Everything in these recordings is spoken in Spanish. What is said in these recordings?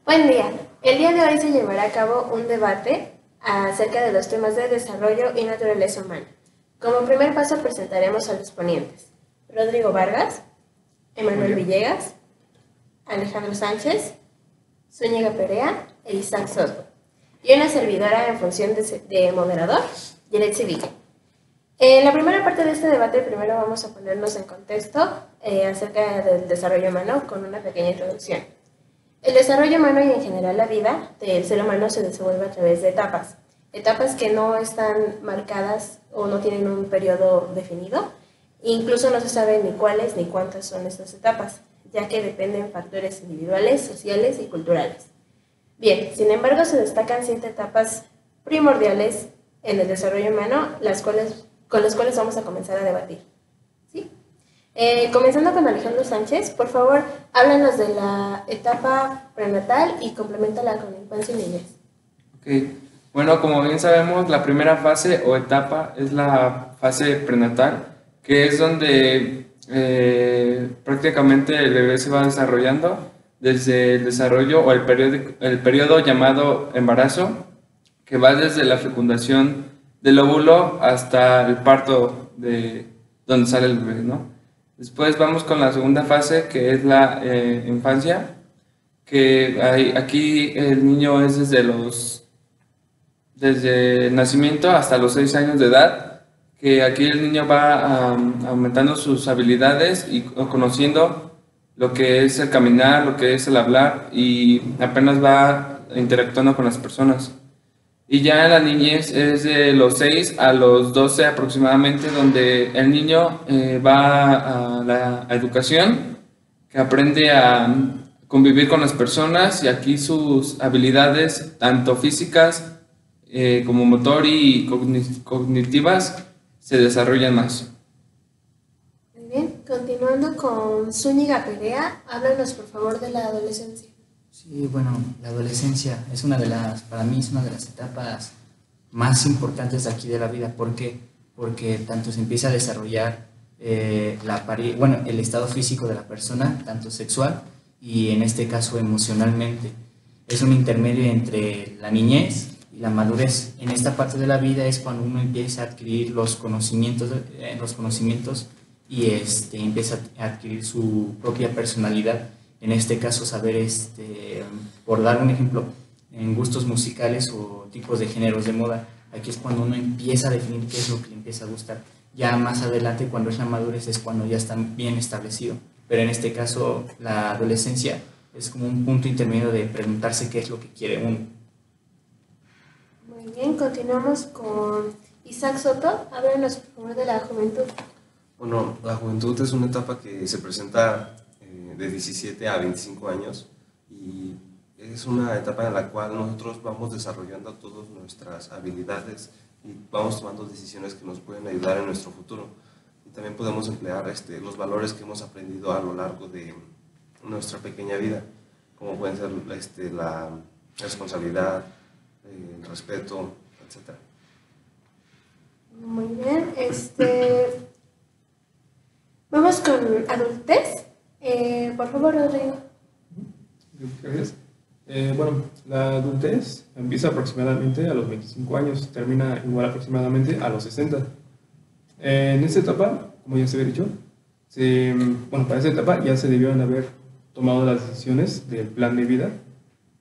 Buen día. El día de hoy se llevará a cabo un debate acerca de los temas de desarrollo y naturaleza humana. Como primer paso presentaremos a los ponentes: Rodrigo Vargas, Emanuel Villegas, Alejandro Sánchez, Zúñiga Perea e Isaac Soto, y una servidora en función de moderador, Yeretsi Villa. En la primera parte de este debate, primero vamos a ponernos en contexto acerca del desarrollo humano con una pequeña introducción. El desarrollo humano y en general la vida del ser humano se desenvuelve a través de etapas que no están marcadas o no tienen un periodo definido. Incluso no se sabe ni cuáles ni cuántas son estas etapas, ya que dependen factores individuales, sociales y culturales. Bien, sin embargo, se destacan 7 etapas primordiales en el desarrollo humano, con las cuales vamos a comenzar a debatir. ¿Sí? Comenzando con Alejandro Sánchez, por favor, háblanos de la etapa prenatal y compleméntala con la infancia y niñez. Ok, bueno, como bien sabemos, la primera fase o etapa es la fase prenatal, que es donde prácticamente el bebé se va desarrollando desde el desarrollo o el periodo llamado embarazo, que va desde la fecundación del óvulo hasta el parto de donde sale el bebé, ¿no? Después vamos con la segunda fase, que es la infancia, que aquí el niño es desde el nacimiento hasta los 6 años de edad, que aquí el niño va aumentando sus habilidades y conociendo lo que es el caminar, lo que es el hablar, y apenas va interactuando con las personas. Y ya en la niñez es de los 6 a los 12 aproximadamente, donde el niño va a la educación, que aprende a convivir con las personas, y aquí sus habilidades, tanto físicas como motor y cognitivas, se desarrollan más. Muy bien, continuando con Zúñiga Perea, háblanos por favor de la adolescencia. Sí, bueno, la adolescencia es para mí es una de las etapas más importantes de aquí de la vida. ¿Por qué? Porque tanto se empieza a desarrollar el estado físico de la persona, tanto sexual y en este caso emocionalmente. Es un intermedio entre la niñez y la madurez. En esta parte de la vida es cuando uno empieza a adquirir los conocimientos y empieza a adquirir su propia personalidad. En este caso, saber, por dar un ejemplo, en gustos musicales o tipos de géneros de moda, aquí es cuando uno empieza a definir qué es lo que le empieza a gustar. Ya más adelante, cuando es la madurez, es cuando ya está bien establecido. Pero en este caso, la adolescencia es como un punto intermedio de preguntarse qué es lo que quiere uno. Muy bien, continuamos con Isaac Soto. Háblanos por favor de la juventud. Bueno, la juventud es una etapa que se presenta de 17 a 25 años y es una etapa en la cual nosotros vamos desarrollando todas nuestras habilidades y vamos tomando decisiones que nos pueden ayudar en nuestro futuro. Y también podemos emplear los valores que hemos aprendido a lo largo de nuestra pequeña vida, como pueden ser la responsabilidad, el respeto, etc. Muy bien, vamos con adultez. Por favor, Rodrigo. Gracias. Bueno, la adultez empieza aproximadamente a los 25 años, termina igual aproximadamente a los 60. En esta etapa, como ya se había dicho, para esta etapa ya se debieron haber tomado las decisiones del plan de vida,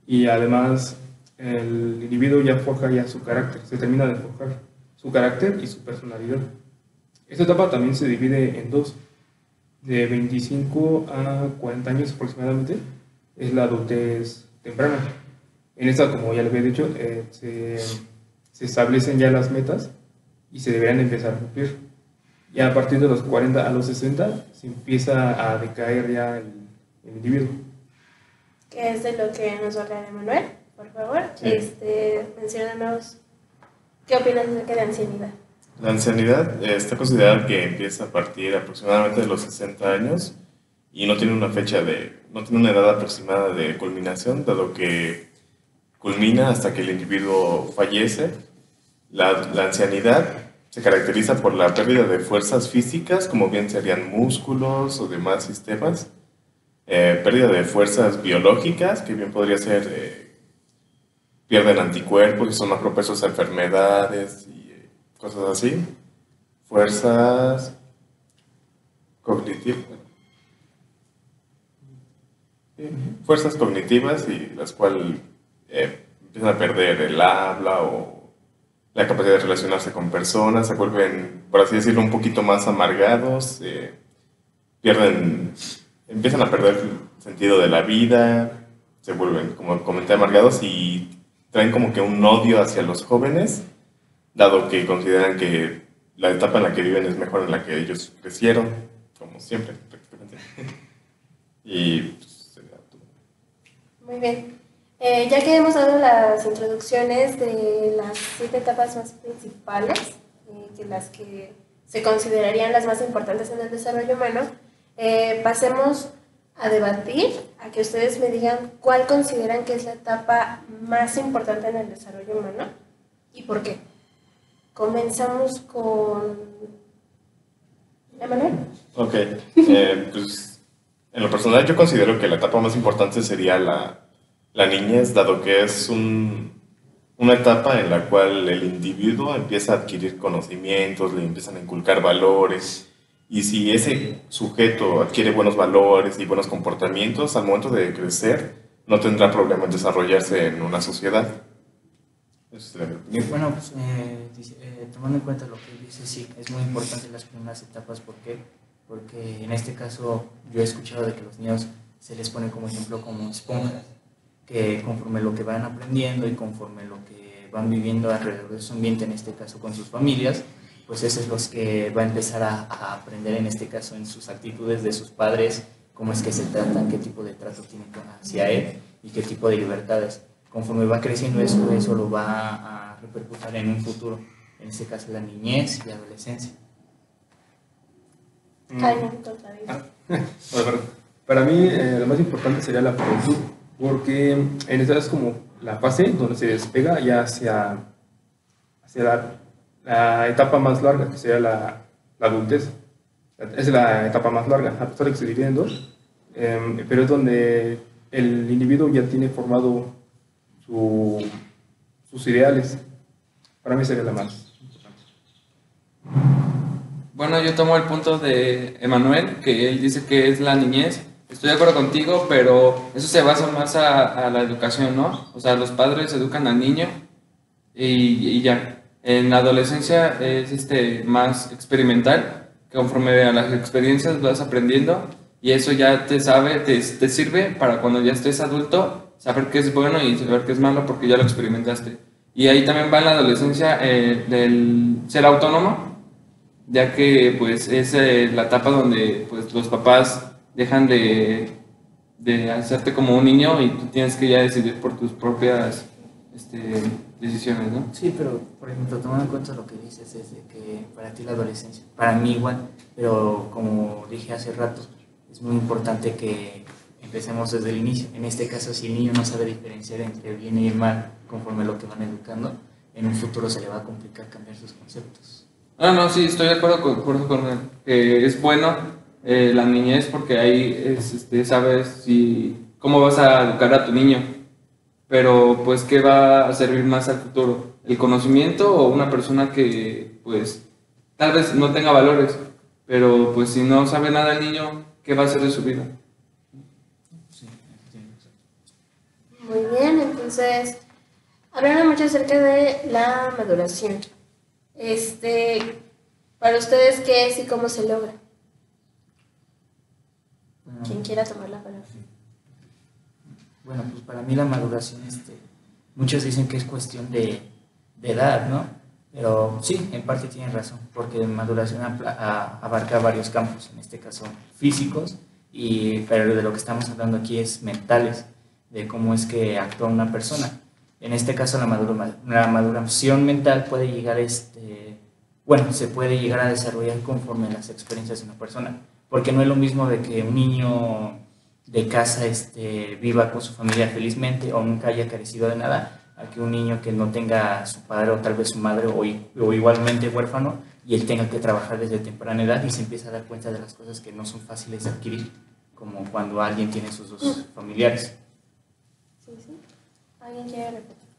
y además el individuo ya forja ya su carácter, se termina de forjar su carácter y su personalidad. Esta etapa también se divide en dos. De 25 a 40 años aproximadamente es la adultez temprana. En esta, como ya le había dicho, se establecen ya las metas y se deberían empezar a cumplir. Ya a partir de los 40 a los 60 se empieza a decaer ya el individuo. ¿Qué es de lo que nos va a hablar Emanuel? Por favor, sí. Menciónanos, ¿qué opinas acerca de ancianidad? La ancianidad está considerada que empieza a partir aproximadamente de los 60 años y no tiene no tiene una edad aproximada de culminación, dado que culmina hasta que el individuo fallece. La ancianidad se caracteriza por la pérdida de fuerzas físicas, como bien serían músculos o demás sistemas, pérdida de fuerzas biológicas, que bien podría ser, pierden anticuerpos y son más propensos a enfermedades y cosas así. Fuerzas cognitivas, fuerzas cognitivas y las cuales empiezan a perder el habla o la capacidad de relacionarse con personas, se vuelven, por así decirlo, un poquito más amargados, pierden, empiezan a perder el sentido de la vida, se vuelven, como comenté, amargados y traen como que un odio hacia los jóvenes, dado que consideran que la etapa en la que viven es mejor en la que ellos crecieron, como siempre, prácticamente. Y pues, sería todo. Muy bien. Ya que hemos dado las introducciones de las 7 etapas más principales, que las que se considerarían las más importantes en el desarrollo humano, pasemos a debatir, a que ustedes me digan cuál consideran que es la etapa más importante en el desarrollo humano y por qué. Comenzamos con Emanuel. Ok, pues en lo personal yo considero que la etapa más importante sería la niñez, dado que es una etapa en la cual el individuo empieza a adquirir conocimientos, le empiezan a inculcar valores, y si ese sujeto adquiere buenos valores y buenos comportamientos, al momento de crecer no tendrá problema en desarrollarse en una sociedad. Eso sería mi opinión. Bueno, pues, tomando en cuenta lo que dice, sí, es muy importante las primeras etapas. ¿Por qué? Porque en este caso yo he escuchado de que los niños se les pone como ejemplo como esponjas, que conforme lo que van aprendiendo y conforme lo que van viviendo alrededor de su ambiente, en este caso con sus familias, pues eso es lo que va a empezar a aprender, en este caso en sus actitudes de sus padres, cómo es que se tratan, qué tipo de trato tienen hacia él y qué tipo de libertades. Conforme va creciendo eso lo va a repercutir en un futuro, en este caso la niñez y la adolescencia. Bueno, para mí lo más importante sería la juventud, porque en esa es como la fase donde se despega ya hacia la etapa más larga, que sería la adultez. Es la etapa más larga, a pesar de que se divide en dos, pero es donde el individuo ya tiene formado sus ideales. Para mí sería la más importante. Bueno, yo tomo el punto de Emanuel, que él dice que es la niñez. Estoy de acuerdo contigo, pero eso se basa más a la educación, ¿no? O sea, los padres educan al niño y ya. En la adolescencia es más experimental, que conforme a las experiencias vas aprendiendo y eso ya te sirve para cuando ya estés adulto saber qué es bueno y saber qué es malo porque ya lo experimentaste. Y ahí también va en la adolescencia del ser autónomo, ya que pues es la etapa donde pues los papás dejan de hacerte como un niño y tú tienes que ya decidir por tus propias decisiones, ¿no? Sí, pero por ejemplo, tomando en cuenta lo que dices es de que para ti la adolescencia, para mí igual, pero como dije hace rato, es muy importante que empecemos desde el inicio. En este caso, si el niño no sabe diferenciar entre el bien y el mal conforme lo que van educando, en un futuro se le va a complicar cambiar sus conceptos. No, sí, estoy de acuerdo con él. Es bueno la niñez porque ahí sabes cómo vas a educar a tu niño. Pero, pues, ¿qué va a servir más al futuro? ¿El conocimiento o una persona que, pues, tal vez no tenga valores? Pero, pues, si no sabe nada el niño, ¿qué va a hacer de su vida? Muy bien, entonces, hablaron mucho acerca de la maduración. Para ustedes, ¿qué es y cómo se logra? ¿Quién quiera tomar la palabra? Bueno, pues para mí la maduración, muchos dicen que es cuestión de edad, ¿no? Pero sí, en parte tienen razón, porque maduración abarca varios campos, en este caso físicos, pero de lo que estamos hablando aquí es mentales, de cómo es que actúa una persona. En este caso la maduración mental puede llegar bueno, se puede llegar a desarrollar conforme a las experiencias de una persona, porque no es lo mismo de que un niño de casa viva con su familia felizmente o nunca haya carecido de nada, a que un niño que no tenga su padre o tal vez su madre o igualmente huérfano y él tenga que trabajar desde temprana edad y se empieza a dar cuenta de las cosas que no son fáciles de adquirir, como cuando alguien tiene sus dos familiares. Sí, sí. ¿Alguien quiere repetir?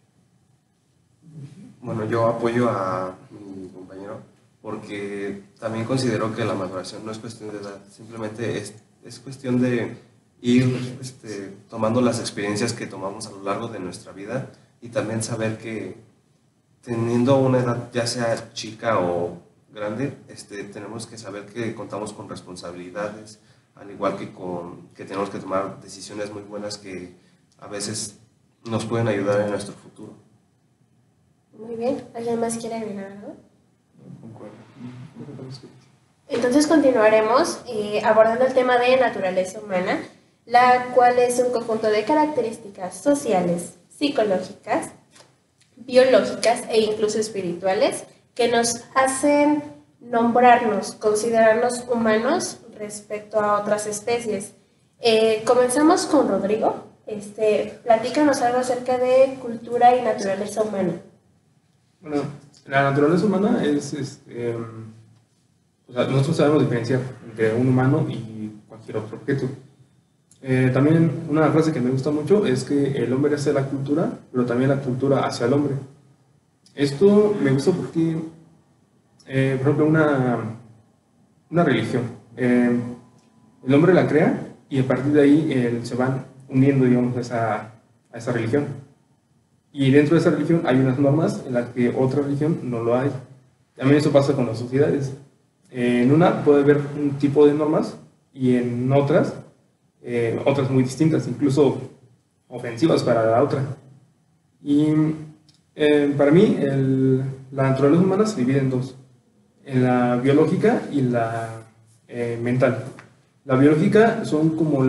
Bueno, yo apoyo a mi compañero porque también considero que la maduración no es cuestión de edad, simplemente es cuestión de ir tomando las experiencias que tomamos a lo largo de nuestra vida y también saber que teniendo una edad ya sea chica o grande, tenemos que saber que contamos con responsabilidades, al igual que tenemos que tomar decisiones muy buenas que a veces nos pueden ayudar en nuestro futuro. Muy bien. ¿Alguien más quiere agregar algo? Concuerdo. Entonces continuaremos abordando el tema de naturaleza humana, la cual es un conjunto de características sociales, psicológicas, biológicas e incluso espirituales que nos hacen nombrarnos, considerarnos humanos respecto a otras especies. Comenzamos con Rodrigo. Platícanos algo acerca de cultura y naturaleza humana. Bueno, la naturaleza humana es, o sea, nosotros sabemos diferenciar entre un humano y cualquier otro objeto. También una frase que me gusta mucho es que el hombre hace la cultura, pero también la cultura hacia el hombre. Esto me gusta porque, por ejemplo, una religión. El hombre la crea y a partir de ahí se van uniendo, digamos, a esa religión. Y dentro de esa religión hay unas normas en las que otra religión no lo hay. También eso pasa con las sociedades. En una puede haber un tipo de normas y en otras muy distintas, incluso ofensivas para la otra. Y para mí la naturaleza humana se divide en dos, en la biológica y la mental. La biológica son como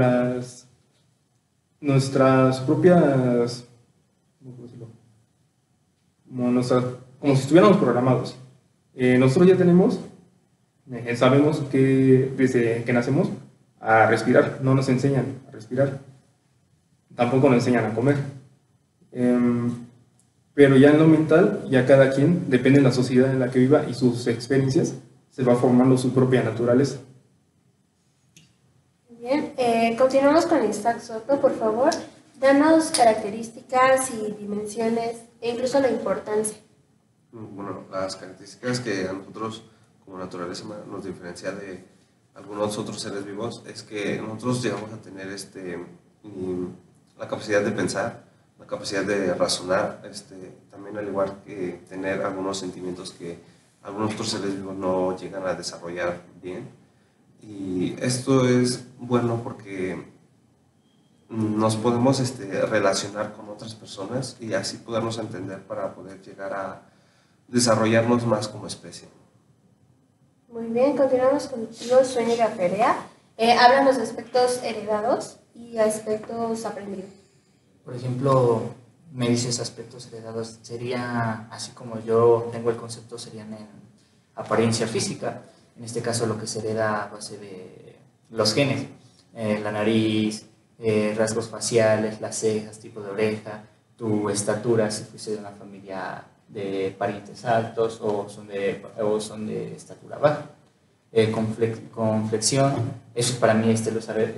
nuestras propias, ¿cómo puedo decirlo? Como si estuviéramos programados. Nosotros ya sabemos que desde que nacemos a respirar, no nos enseñan a respirar, tampoco nos enseñan a comer. Pero ya en lo mental, ya cada quien, depende de la sociedad en la que viva y sus experiencias, se va formando su propia naturaleza. Bien, continuamos con Isaac Soto, por favor. Danos características y dimensiones e incluso la importancia. Bueno, las características que a nosotros como naturaleza nos diferencia de algunos otros seres vivos es que nosotros llegamos a tener la capacidad de pensar, la capacidad de razonar, también al igual que tener algunos sentimientos que algunos otros seres vivos no llegan a desarrollar bien. Y esto es bueno porque nos podemos relacionar con otras personas y así podernos entender para poder llegar a desarrollarnos más como especie. Muy bien, continuamos contigo, Zúñiga Perea. Háblanos de aspectos heredados y aspectos aprendidos. Por ejemplo, me dices aspectos heredados, sería, así como yo tengo el concepto, serían en apariencia física. En este caso lo que se hereda a base de los genes, la nariz, rasgos faciales, las cejas, tipo de oreja, tu estatura, si fuese de una familia de parientes altos o son de estatura baja. Con flexión, eso para mí lo saber,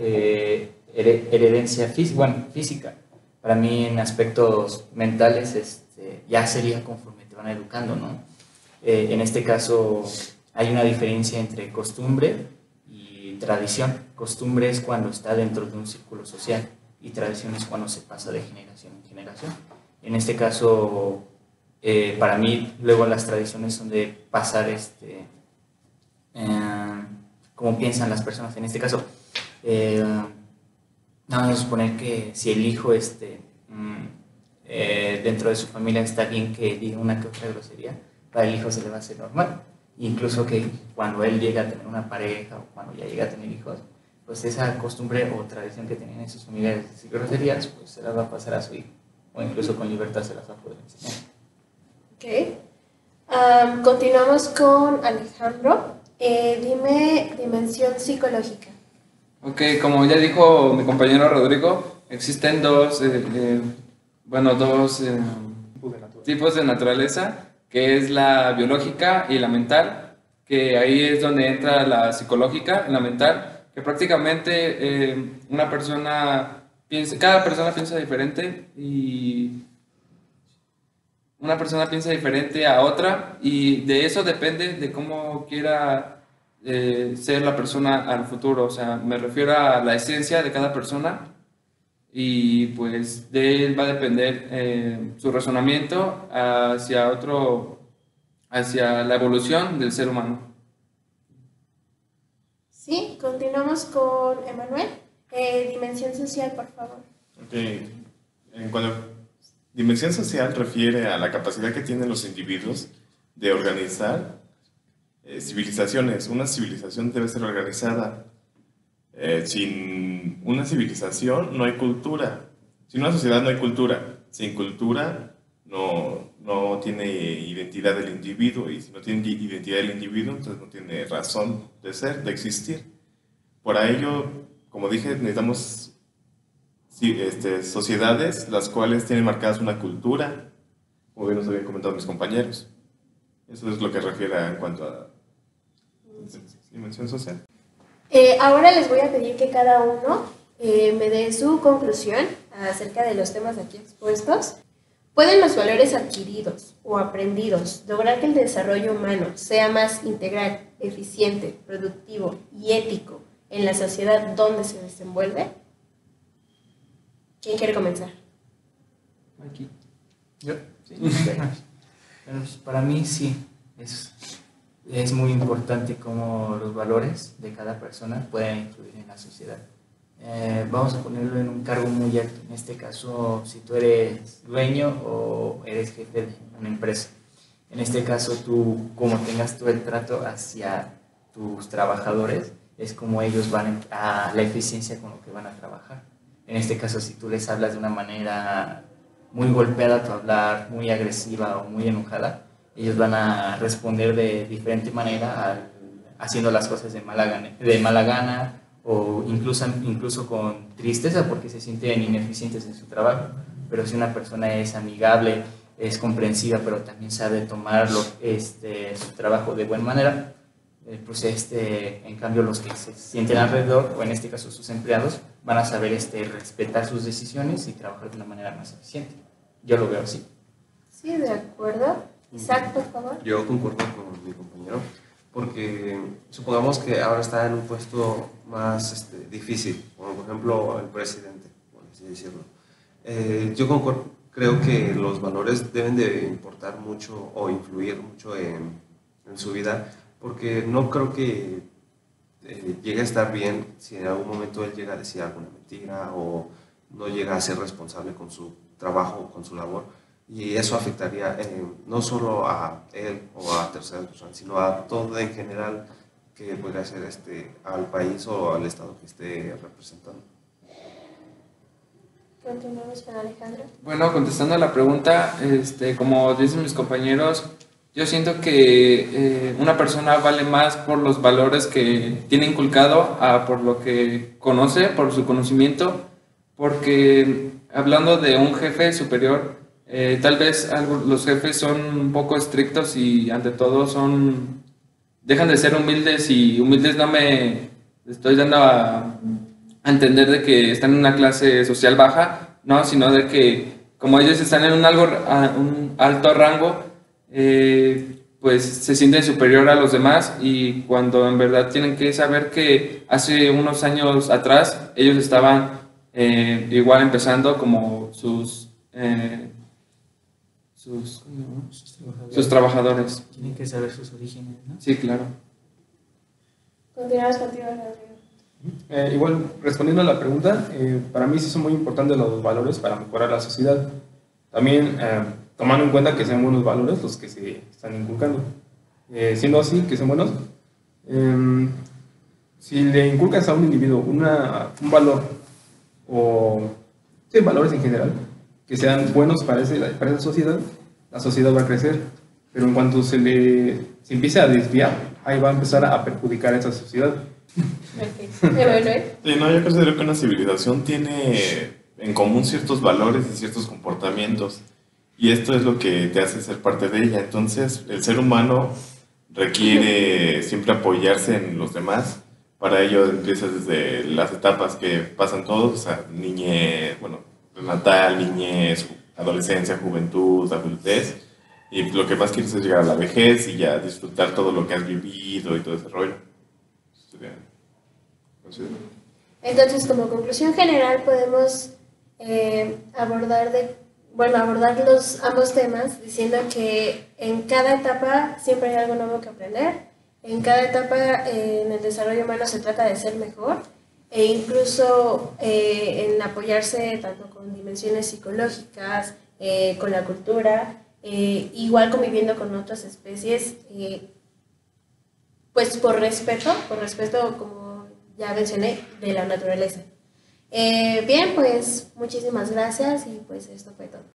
heredencia física. Para mí en aspectos mentales ya sería conforme te van educando, ¿no? En este caso hay una diferencia entre costumbre y tradición. Costumbre es cuando está dentro de un círculo social y tradición es cuando se pasa de generación en generación. En este caso, para mí, luego las tradiciones son de pasar cómo piensan las personas. En este caso, vamos a suponer que si el hijo dentro de su familia está bien que diga una que otra grosería, para el hijo se le va a hacer normal. Incluso que cuando él llega a tener una pareja o cuando ya llega a tener hijos, pues esa costumbre o tradición que tenían en sus familiares de decir groserías, pues se las va a pasar a su hijo. O incluso con libertad se las va a poder enseñar. Ok. Continuamos con Alejandro. Dime dimensión psicológica. Ok, como ya dijo mi compañero Rodrigo, existen dos tipos de naturaleza, que es la biológica y la mental, que ahí es donde entra la psicológica, la mental, que prácticamente cada persona piensa diferente y una persona piensa diferente a otra y de eso depende de cómo quiera ser la persona al futuro. O sea, me refiero a la esencia de cada persona y pues de él va a depender su razonamiento hacia la evolución del ser humano. Sí, continuamos con Emanuel. Dimensión social, por favor. Ok. En cuanto a dimensión social refiere a la capacidad que tienen los individuos de organizar civilizaciones. Una civilización debe ser organizada. Sin una civilización no hay cultura. Sin una sociedad no hay cultura. Sin cultura no tiene identidad del individuo. Y si no tiene identidad del individuo, entonces no tiene razón de ser, de existir. Por ello, como dije, necesitamos sociedades las cuales tienen marcadas una cultura, como bien nos habían comentado mis compañeros. Eso es lo que refiere en cuanto a dimensión social. Ahora les voy a pedir que cada uno me dé su conclusión acerca de los temas aquí expuestos. ¿Pueden los valores adquiridos o aprendidos lograr que el desarrollo humano sea más integral, eficiente, productivo y ético en la sociedad donde se desenvuelve? ¿Quién quiere comenzar? Aquí. Yo. Sí. Para mí sí, es muy importante cómo los valores de cada persona pueden influir en la sociedad. Vamos a ponerlo en un cargo muy alto, en este caso si tú eres dueño o eres jefe de una empresa. En este caso tú, como tengas tú el trato hacia tus trabajadores, es como ellos van a la eficiencia con lo que van a trabajar. En este caso, si tú les hablas de una manera muy golpeada a tu hablar, muy agresiva o muy enojada, ellos van a responder de diferente manera haciendo las cosas de mala gana o incluso con tristeza porque se sienten ineficientes en su trabajo. Pero si una persona es amigable, es comprensiva, pero también sabe tomar su trabajo de buena manera, pues en cambio los que se sienten alrededor, o en este caso sus empleados, van a saber respetar sus decisiones y trabajar de una manera más eficiente. Yo lo veo así. Sí, de acuerdo. Isaac, por favor. Yo concuerdo con mi compañero, porque supongamos que ahora está en un puesto más difícil, como por ejemplo el presidente, por así decirlo. Creo que los valores deben de importar mucho o influir mucho en su vida, porque no creo que llegue a estar bien si en algún momento él llega a decir alguna mentira o no llega a ser responsable con su trabajo o con su labor, y eso afectaría no solo a él o a terceras personas, sino a todo en general que podría ser al país o al estado que esté representando. Continuamos con Alejandro. Bueno, contestando a la pregunta, como dicen mis compañeros, yo siento que una persona vale más por los valores que tiene inculcado a por lo que conoce, por su conocimiento, porque hablando de un jefe superior, tal vez los jefes son un poco estrictos y ante todo dejan de ser humildes, y humildes no me estoy dando a entender de que están en una clase social baja, no, sino de que como ellos están en un alto rango, pues se sienten superior a los demás, y cuando en verdad tienen que saber que hace unos años atrás ellos estaban igual empezando como sus trabajadores. Tienen que saber sus orígenes, ¿no? Sí, claro. Continuamos contigo, Rodrigo. Igual, respondiendo a la pregunta, para mí sí son muy importantes los valores para mejorar la sociedad. También tomando en cuenta que sean buenos valores los que se están inculcando. Siendo así, que sean buenos, si le inculcas a un individuo un valor, o valores en general, que sean buenos para esa sociedad, la sociedad va a crecer. pero en cuanto se empiece a desviar, ahí va a empezar a perjudicar a esa sociedad. Perfecto. Emanuel. Sí, no, yo considero que una civilización tiene en común ciertos valores y ciertos comportamientos, y esto es lo que te hace ser parte de ella. Entonces, el ser humano requiere siempre apoyarse en los demás. Para ello empieza desde las etapas que pasan todos, o sea, niñez, bueno, natal, niñez, adolescencia, juventud, adultez, y lo que más quieres es llegar a la vejez y ya disfrutar todo lo que has vivido y todo ese rollo. Considero. Entonces, como conclusión general, podemos abordar los ambos temas diciendo que en cada etapa siempre hay algo nuevo que aprender. En cada etapa en el desarrollo humano se trata de ser mejor e incluso en apoyarse tanto con dimensiones psicológicas, con la cultura, igual conviviendo con otras especies, pues por respeto, como ya mencioné, de la naturaleza. Bien, pues muchísimas gracias y pues esto fue todo.